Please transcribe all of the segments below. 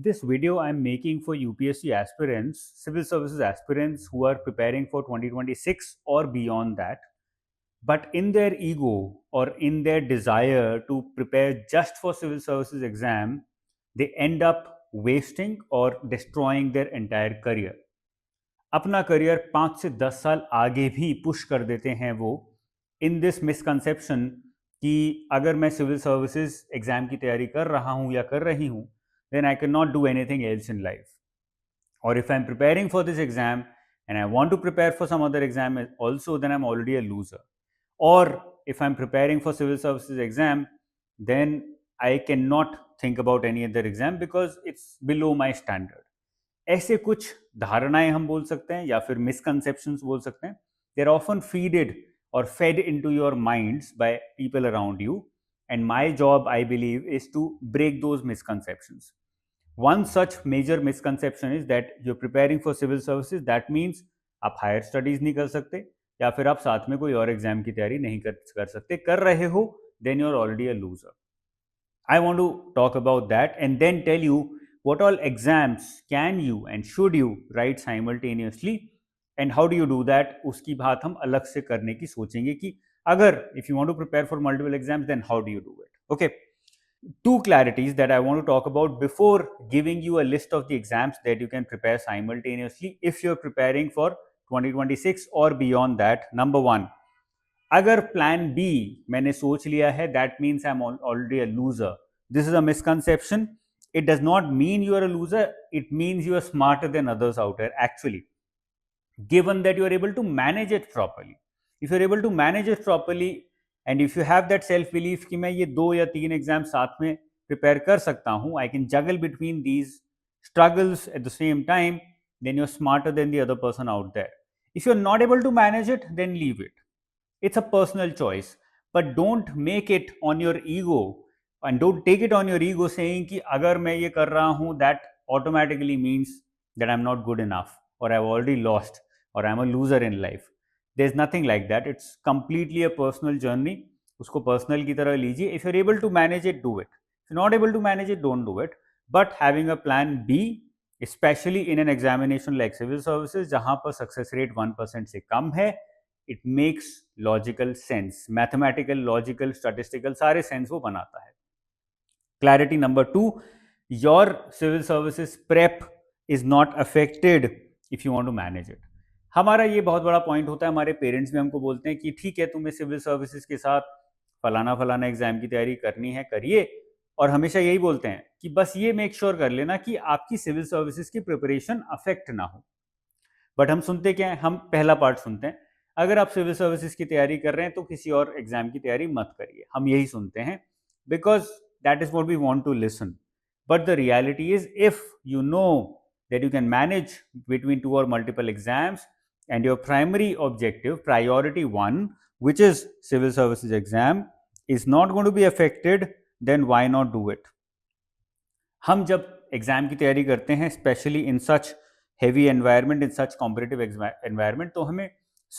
This video I'm making for UPSC aspirants, civil services aspirants who are preparing for 2026 or beyond that, but in their ego or in their desire to prepare just for civil services exam, they end up wasting or destroying their entire career. अपना career 5 से 10 साल आगे भी push कर देते हैं वो in this misconception कि अगर मैं सिविल सर्विसेज एग्जाम की तैयारी कर रहा हूँ या कर रही हूँ then I cannot do anything else in life. Or if I'm preparing for this exam and I want to prepare for some other exam also, then I'm already a loser. Or if I'm preparing for civil services exam, then I cannot think about any other exam because it's below my standard. ऐसे कुछ धारणाएं हम बोल सकते हैं या फिर misconceptions बोल सकते हैं. दे आर ऑफन फीडेड और fade into your minds by people around you, and my job, I believe, is to break those misconceptions. One such major misconception is that you're preparing for civil services, that means आप higher studies नहीं कर सकते या फिर आप साथ में कोई और एग्जाम की तैयारी नहीं कर सकते. कर रहे हो then you're already a loser. I want to talk about that and then tell you what all exams can you and should you write simultaneously and how do you do that. उसकी बात हम अलग से करने की सोचेंगे कि अगर if you want to prepare for multiple exams, then how do you do it. Okay, two clarities that I want to talk about before giving you a list of the exams that you can prepare simultaneously if you're preparing for 2026 or beyond that. Number one, अगर plan B मैंने सोच लिया है that means I am already a loser. This is a misconception. It does not mean you are a loser, it means you are smarter than others out there actually, given that you are able to manage it properly. If you are able to manage it properly and if you have that self belief कि मैं ये 2 या 3 exam साथ में prepare कर सकता हूँ, I can juggle between these struggles at the same time, then you're smarter than the other person out there. If you're not able to manage it, then leave it. It's a personal choice, but don't make it on your ego and don't take it on your ego saying कि अगर मैं ये कर रहा हूँ that automatically means that I'm not good enough or I've already lost or I'm a loser in life. There's nothing like that. It's completely a personal journey. उसको personal की तरह लीजिए. If you're able to manage it, do it. If you're not able to manage it, don't do it. But having a plan B, especially in an examination like civil services जहाँ पर success rate 1% से कम है, it makes logical sense. Mathematical, logical, statistical सारे sense वो बनाता है. Clarity number 2, your civil services prep is not affected if you want to manage it. हमारा ये बहुत बड़ा पॉइंट होता है. हमारे पेरेंट्स भी हमको बोलते हैं कि ठीक है तुम्हें सिविल सर्विसेज के साथ फलाना फलाना एग्जाम की तैयारी करनी है, करिए. और हमेशा यही बोलते हैं कि बस ये मेक श्योर कर लेना कि आपकी सिविल सर्विसेज की प्रिपरेशन अफेक्ट ना हो. बट हम सुनते क्या है, हम पहला पार्ट सुनते हैं, अगर आप सिविल सर्विसेज की तैयारी कर रहे हैं तो किसी और एग्जाम की तैयारी मत करिए. हम यही सुनते हैं because that is what we want to listen. But the reality is if you know that you can manage between 2 or multiple exams and your primary objective, priority 1, which is civil services exam, is not going to be affected, then why not do it. हम जब exam की तैयारी करते हैं specially in such heavy environment, in such competitive environment, तो हमें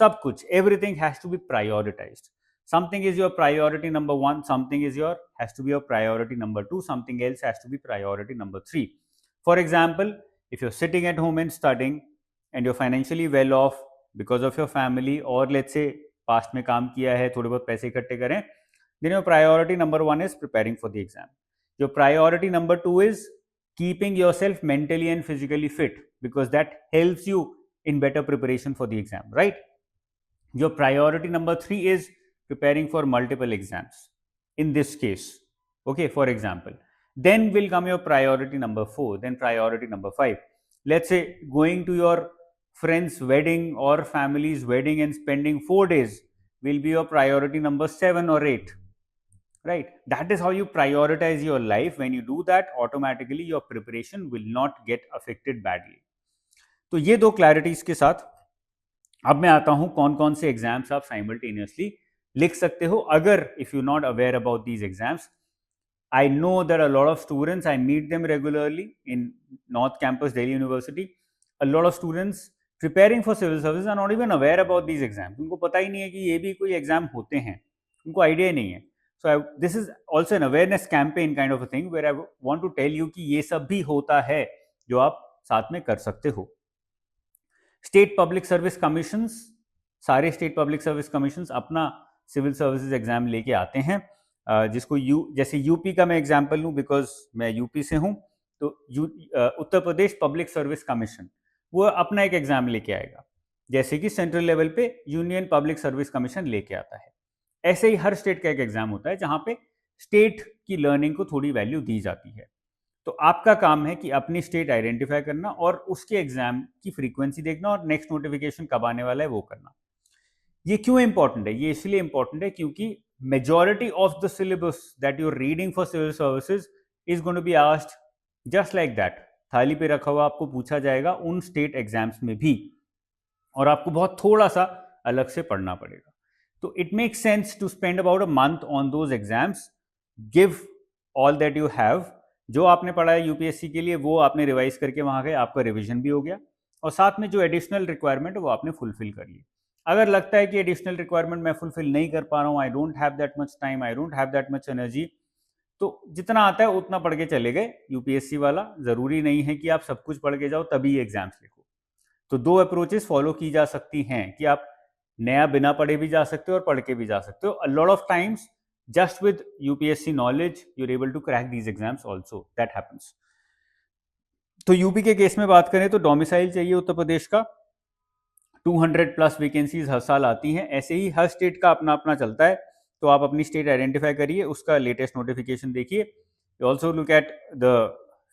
सब कुछ everything has to be prioritised. Something is your priority number 1, something is your has to be your priority number 2, something else has to be priority number 3. For example, if you're sitting at home and studying and you're financially well off because of your family, or let's say past में काम किया है, थोड़े बहुत पैसे इकट्ठे करें, then your priority number 1 is preparing for the exam. Your priority number 2 is keeping yourself mentally and physically fit because that helps you in better preparation for the exam, right? Your priority number 3 is preparing for multiple exams in this case. Okay, for example, then will come your priority number 4, then priority number 5. Let's say going to your friend's wedding or family's wedding and spending 4 days will be your priority number 7 or 8, right? That is how you prioritize your life. When you do that, automatically your preparation will not get affected badly. तो ये दो clarities के साथ अब मैं आता हूं कौन कौन से एग्जाम्स आप साइमल्टेनियसली लिख सकते हो अगर if you not aware about these exams. I know there are a lot of students, I meet them regularly in North Campus, Delhi University. A lot of students preparing for civil services are not even aware about these exams. उनको पता ही नहीं है कि ये भी कोई exam होते हैं, उनको आइडिया नहीं है. So this is also an awareness campaign kind of a thing where I want to tell you कि ये सब भी होता है जो आप साथ में कर सकते हो. स्टेट पब्लिक सर्विस कमीशंस, सारे स्टेट पब्लिक सर्विस कमीशंस अपना सिविल सर्विसेज एग्जाम लेके आते हैं, जिसको जैसे यूपी का मैं एग्जांपल लूं बिकॉज मैं यूपी से हूं, तो Uttar Pradesh public service commission वो अपना एक एग्जाम लेके आएगा, जैसे कि सेंट्रल लेवल पे यूनियन पब्लिक सर्विस कमीशन लेके आता है. ऐसे ही हर स्टेट का एक एग्जाम होता है जहां पे स्टेट की लर्निंग को थोड़ी वैल्यू दी जाती है. तो आपका काम है कि अपनी स्टेट आइडेंटिफाई करना और उसके एग्जाम की फ्रीक्वेंसी देखना और नेक्स्ट नोटिफिकेशन कब आने वाला है वो करना. ये क्यों इंपॉर्टेंट है? ये इसलिए इंपॉर्टेंट है क्योंकि majority of the syllabus that you are reading for civil services is going to be asked just like that. थाली पे रखा हुआ आपको पूछा जाएगा उन स्टेट एग्जाम्स में भी, और आपको बहुत थोड़ा सा अलग से पढ़ना पड़ेगा. तो it makes sense to spend about a month on those exams, give all that you have. जो आपने पढ़ा है यूपीएससी के लिए वो आपने रिवाइज करके वहां गए, आपका रिवीजन भी हो गया, और साथ में जो एडिशनल रिक्वायरमेंट है वो आपने फुलफिल कर ली. अगर लगता है कि एडिशनल रिक्वायरमेंट मैं फुलफिल नहीं कर पा रहा हूँ, I don't have that much time, I don't have that much energy, तो जितना आता है उतना पढ़ के चले गए. यूपीएससी वाला जरूरी नहीं है कि आप सब कुछ पढ़ के जाओ तभी एग्जाम्स लिखो. तो दो अप्रोचेस फॉलो की जा सकती हैं कि आप नया बिना पढ़े भी जा सकते हो और पढ़ के भी जा सकते हो. अ lot of times just with UPSC knowledge you're able to crack these exams also. That happens. तो यूपी के केस में बात करें तो डोमिसाइल चाहिए उत्तर प्रदेश का, 200 प्लस वैकेंसीज हर साल आती हैं. ऐसे ही हर स्टेट का अपना अपना चलता है, तो आप अपनी स्टेट आइडेंटिफाई करिए, उसका लेटेस्ट नोटिफिकेशन देखिए. You also look at the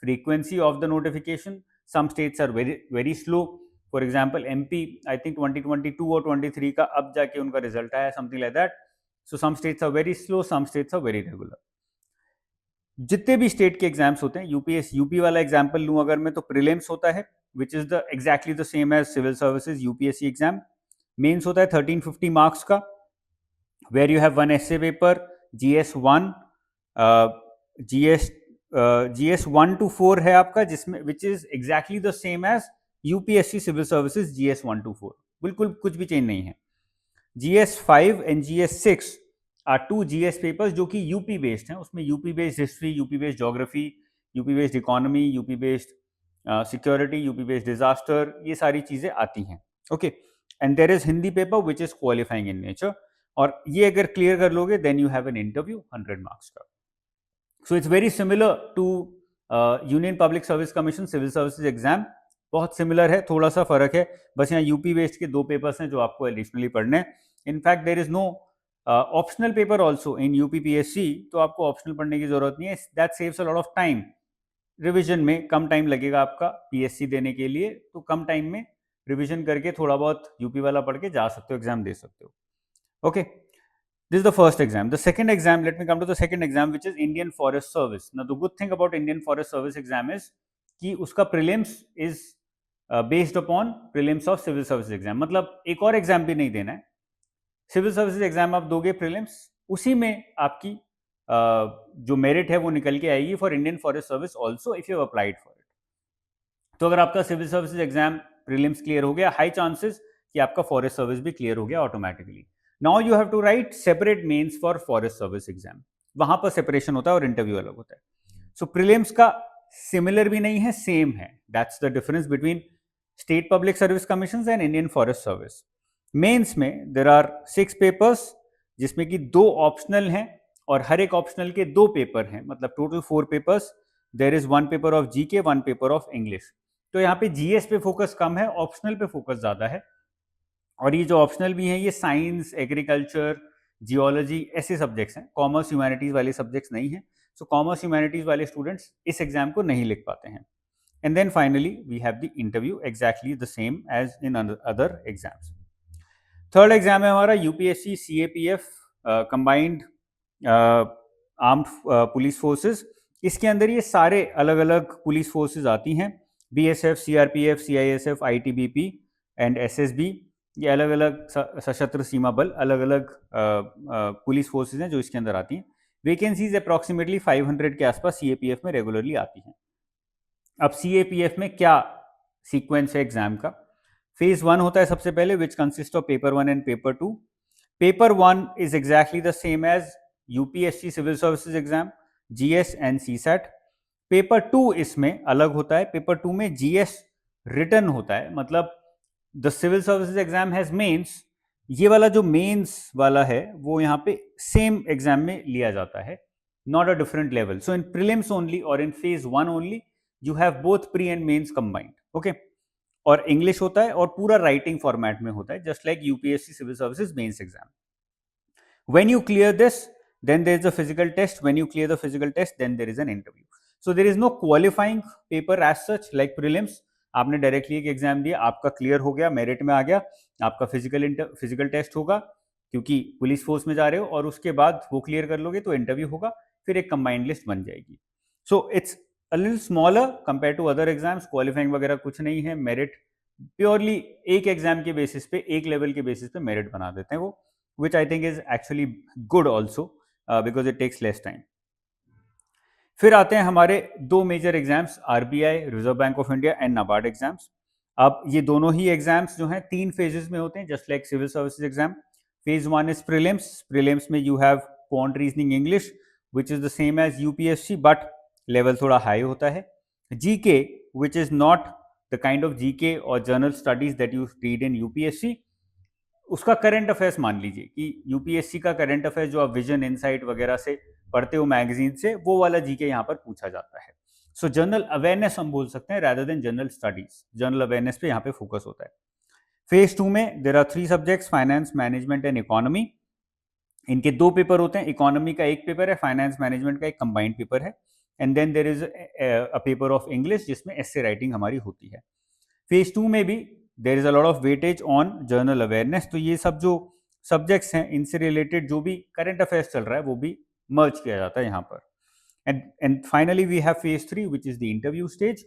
frequency of the notification. Some states are very very slow. For example MP I think 2022 और 23 का अब जाके उनका रिजल्ट आया, something like that. So some states are very slow, some states are very regular. जितने भी state के exams होते हैं, यूपी वाला एग्जाम्पल लूं अगर मैं, तो प्रीलिम्स होता है which is the exactly the same as civil services UPSC exam. Mains होता है 1350 मार्क्स का, where you have one essay paper, GS1, GS 1 to 4 है आपका, जिसमें which is exactly the same as UPSC civil services GS 1 to 4. बिल्कुल कुछ भी change नहीं है. GS5 and GS6 are 2 GS papers जो कि यूपी बेस्ड हैं. उसमें UP based history, UP based geography, UP based economy, UP based security, UP based disaster, ये सारी चीजें आती हैं. Okay, and there is Hindi paper which is qualifying in nature, और ये अगर क्लियर कर लोगे then you have an interview 100 marks का. So it's very similar to union public service commission civil services exam. बहुत सिमिलर है, थोड़ा सा फर्क है बस. यहाँ यूपी बेस्ड के 2 पेपर्स हैं जो आपको एडिशनली पढ़ने हैं. In fact there is no optional paper also in UPPSC, तो आपको ऑप्शनल पढ़ने की जरूरत नहीं है. That saves a lot of time. Revision में कम टाइम लगेगा आपका पीएससी देने के लिए, तो कम टाइम में रिविजन करके थोड़ा बहुत यूपी वाला पढ़ के जा सकते हो, एग्जाम दे सकते हो. Okay, this is the first exam. The second exam, let me come to the second exam, which is Indian Forest Service. Now the good thing about Indian Forest Service exam is कि उसका prelims is based upon prelims of civil services exam. मतलब एक और exam भी नहीं देना है, civil services exam आप दोगे प्रीलिम्स, उसी में आपकी जो मेरिट है वो निकल के आएगी for Indian forest service also if you applied for it. तो अगर आपका civil services exam prelims clear हो गया, हाई चांसेस कि आपका फॉरेस्ट सर्विस भी क्लियर हो गया automatically. Now you have to write separate mains for forest service exam. वहां पर सेपरेशन होता है और इंटरव्यू अलग होता है. सो प्रीलिम्स का सिमिलर भी नहीं है, सेम है. That's the difference between state public service commission and Indian forest service. Mains में देर आर 6 पेपर्स, जिसमें कि 2 ऑप्शनल हैं और हर एक ऑप्शनल के 2 पेपर हैं, मतलब total 4 papers. There is 1 paper of GK, 1 paper of English. तो यहाँ पे जीएस पे फोकस कम है, ऑप्शनल पे फोकस ज्यादा है. और ये जो ऑप्शनल भी हैं ये साइंस, एग्रीकल्चर, जियोलॉजी ऐसे सब्जेक्ट्स हैं, कॉमर्स ह्यूमैनिटीज वाले सब्जेक्ट्स नहीं हैं. सो कॉमर्स ह्यूमैनिटीज वाले स्टूडेंट्स इस एग्जाम को नहीं लिख पाते हैं. And then finally we have the interview exactly the same as in other exams. Third exam है हमारा UPSC CAPF combined armed police forces. इसके अंदर ये सारे अलग अलग पुलिस फोर्सेस आती हैं, BSF, CRPF, CISF, ITBP and SSB. ये अलग अलग सशस्त्र सीमा बल, अलग अलग पुलिस फोर्सेज हैं जो इसके अंदर आती हैं. वैकेंसीज अप्रॉक्सीमेटली 500 के आसपास CAPF में रेगुलरली आती हैं. अब CAPF में क्या सीक्वेंस है एग्जाम का? फेज 1 होता है सबसे पहले, which consist of paper 1 and paper 2. Paper 1 is exactly the same as UPSC civil services exam, GS and CSAT. Paper 2 इसमें अलग होता है, पेपर 2 में जीएस रिटन होता है, मतलब the civil services exam has mains, ये वाला जो मेंस वाला है वो यहाँ पे सेम एग्जाम में लिया जाता है, not a different level. So in prelims only और in phase 1 only you have both pre and mains combined, okay. और इंग्लिश होता है और पूरा राइटिंग फॉर्मेट में होता है, just like UPSC civil services mains exam. When you clear this, then there is a physical test. When you clear the physical test, then there is an interview. So there is no qualifying paper as such like prelims. आपने directly एक exam दिया, आपका clear हो गया, merit में आ गया, आपका physical test होगा क्योंकि पुलिस फोर्स में जा रहे हो, और उसके बाद वो क्लियर कर लोगे तो इंटरव्यू होगा, फिर एक कंबाइंड लिस्ट बन जाएगी। So it's a little smaller compare to other exams, qualifying वगैरह कुछ नहीं है, मेरिट प्योरली एक एग्जाम के बेसिस पे, एक लेवल के बेसिस पे मेरिट बना देते हैं वो, which I think is actually good also because it takes less time. फिर आते हैं हमारे दो major exams, RBI, reserve bank of India and NABARD exams. अब ये दोनों ही एग्जाम्स जो हैं 3 फेजेस में होते हैं, just like civil services exam. Phase 1 is prelims, prelims में you have quant reasoning English which is the same as UPSC but level थोड़ा हाई होता है। GK which is not the kind of GK और general studies that you read in UPSC, उसका current affairs मान लीजिए कि UPSC का current affairs जो आप विजन इनसाइट वगैरह से पढ़ते हो मैगजीन से, वो वाला जीके यहाँ पर पूछा जाता है। सो जनरल अवेयरनेस हम बोल सकते हैं rather than general studies, general awareness पे यहाँ पे फोकस होता है। फेज 2 में there are 3 subjects, finance, management and economy. इनके 2 पेपर होते हैं, इकोनॉमी का एक पेपर है, फाइनेंस मैनेजमेंट का एक कंबाइंड पेपर है, and then there is a paper of English जिसमें एस्से राइटिंग हमारी होती है। फेज 2 में भी there is a lot of weightage on general awareness, तो ये सब जो सब्जेक्ट्स हैं इनसे रिलेटेड जो भी करंट अफेयर्स चल रहा है वो भी मर्ज किया जाता है यहाँ पर। And finally we have phase 3 which is the interview stage,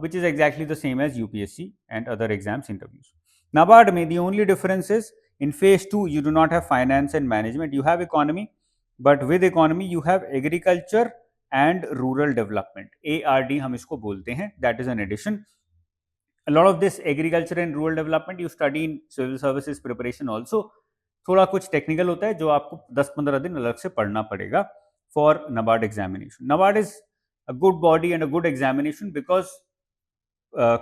which is exactly the same as UPSC and other exams interviews. NABARD में the only difference is in phase 2 you do not have finance and management, you have economy, but with economy you have agriculture and rural development, ARD हम इसको बोलते हैं, that is an addition. A lot of this agriculture and rural development you study in civil services preparation also. थोड़ा कुछ technical होता है जो आपको 10-15 दिन अलग से पढ़ना पड़ेगा for NABARD examination. NABARD is a good body and a good examination because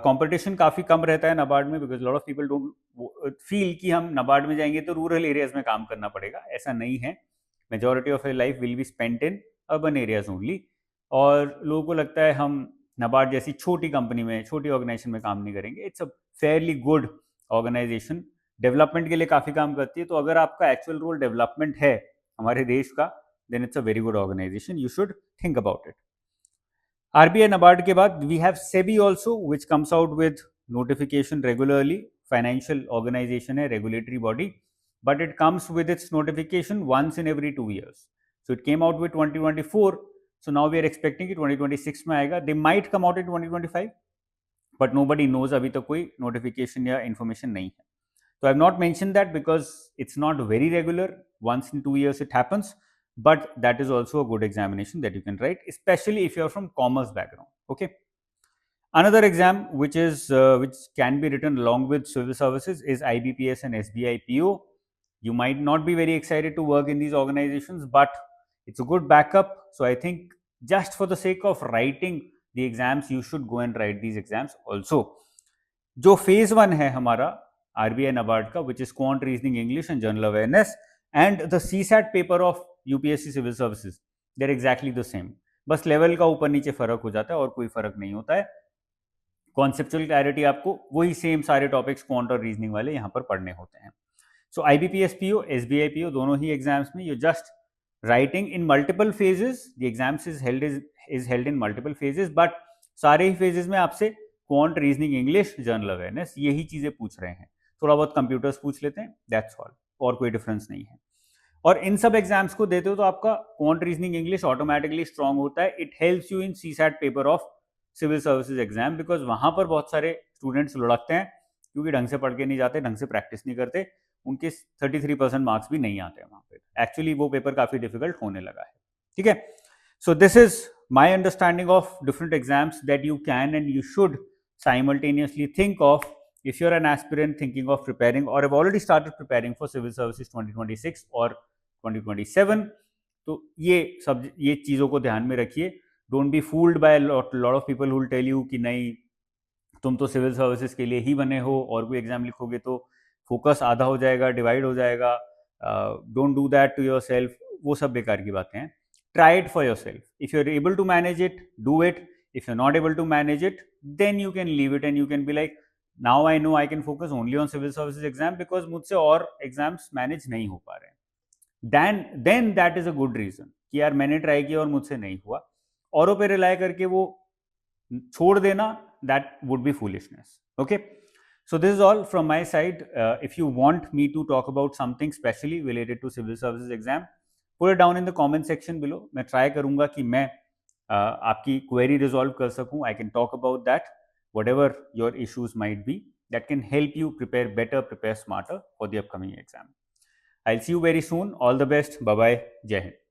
competition काफ़ी कम रहता है NABARD में, because lot of people don't feel कि हम NABARD में जाएंगे तो रूरल एरियाज में काम करना पड़ेगा, ऐसा नहीं है। Majority of your life will be spent in urban areas only, और लोगों को लगता है हम NABARD जैसी छोटी कंपनी में, छोटी ऑर्गेनाइजेशन में काम नहीं करेंगे। It's a fairly good organisation, development के लिए काफ़ी काम करती है, तो अगर आपका एक्चुअल रोल डेवलपमेंट है हमारे देश का, then it's a very good organisation, you should think about it. RBI NABARD के बाद we have SEBI also which comes out with notification regularly, financial organisation है, regulatory body, but it comes with its notification once in every 2 years. So it came out with 2024, so now we are expecting कि 2026 में आएगा. They might come out in 2025, but nobody knows, अभी तक कोई notification या information नहीं है। So I have not mentioned that because it's not very regular, once in 2 years it happens, but that is also a good examination that you can write, especially if you are from commerce background, okay. Another exam which can be written along with civil services is IBPS and SBI PO. You might not be very excited to work in these organizations, but it's a good backup. So I think just for the sake of writing the exams, you should go and write these exams also. जो phase 1 है हमारा RBI NABARD का, which is quant reasoning English and general awareness, and the CSAT paper of UPSC civil services, they're exactly the same. बस level का ऊपर नीचे फर्क हो जाता है और कोई फर्क नहीं होता है। कॉन्सेप्चुअल क्लैरिटी आपको वही सेम सारे टॉपिक्स क्वांट और रीजनिंग वाले यहाँ पर पढ़ने होते हैं। सो IBPS PO, SBI PO दोनों ही एग्जाम्स में you just writing in multiple phases, the exams is held in multiple phases, but सारे ही फेजेस में आपसे quant, reasoning, English, general awareness यही चीजें पूछ रहे हैं, थोड़ा बहुत कंप्यूटर्स पूछ लेते हैं, दैट्स ऑल, और कोई डिफरेंस नहीं है। और इन सब एग्जाम्स को देते हो तो आपका quant, reasoning, English automatically strong होता है। It helps you in CSAT paper of civil services exam, because वहां पर बहुत सारे स्टूडेंट्स लुढ़कते हैं क्योंकि ढंग से पढ़ के नहीं जाते, ढंग से प्रैक्टिस नहीं करते, उनके 33% मार्क्स भी नहीं आते हैं वहां पे। एक्चुअली वो पेपर काफी डिफिकल्ट होने लगा है, ठीक है। So this is my understanding of different exams that you can and you should simultaneously think of if you're an aspirant thinking of preparing or have already started preparing for civil services 2026 or 2027. तो ये चीज़ों को ध्यान में रखिए. Don't be fooled by lot of people who will tell you कि नहीं तुम तो सिविल सर्विसेज के लिए ही बने हो, और कोई एग्जाम लिखोगे तो फोकस आधा हो जाएगा, डिवाइड हो जाएगा. Don't do that to yourself. वो सब बेकार की बातें हैं. Try it for yourself. If you are able to manage it, do it. If you are not able to manage it, then you can leave it and you can be like, now I know I can focus only on civil services exam because मुझसे और exams manage नहीं हो पा रहे हैं. Then that is a good reason कि यार मैंने ट्राई किया और मुझसे नहीं हुआ. औरों पे रिलाई करके वो छोड़ देना, that would be foolishness. Okay, so this is all from my side. If you want me to talk about something specially related to civil services exam, put it down in the comment section below. मैं try करूँगा कि मैं आपकी query resolve कर सकूँ. I can talk about that, whatever your issues might be, that can help you prepare better, prepare smarter for the upcoming exam. I'll see you very soon. All the best. Bye bye. Jai Hind.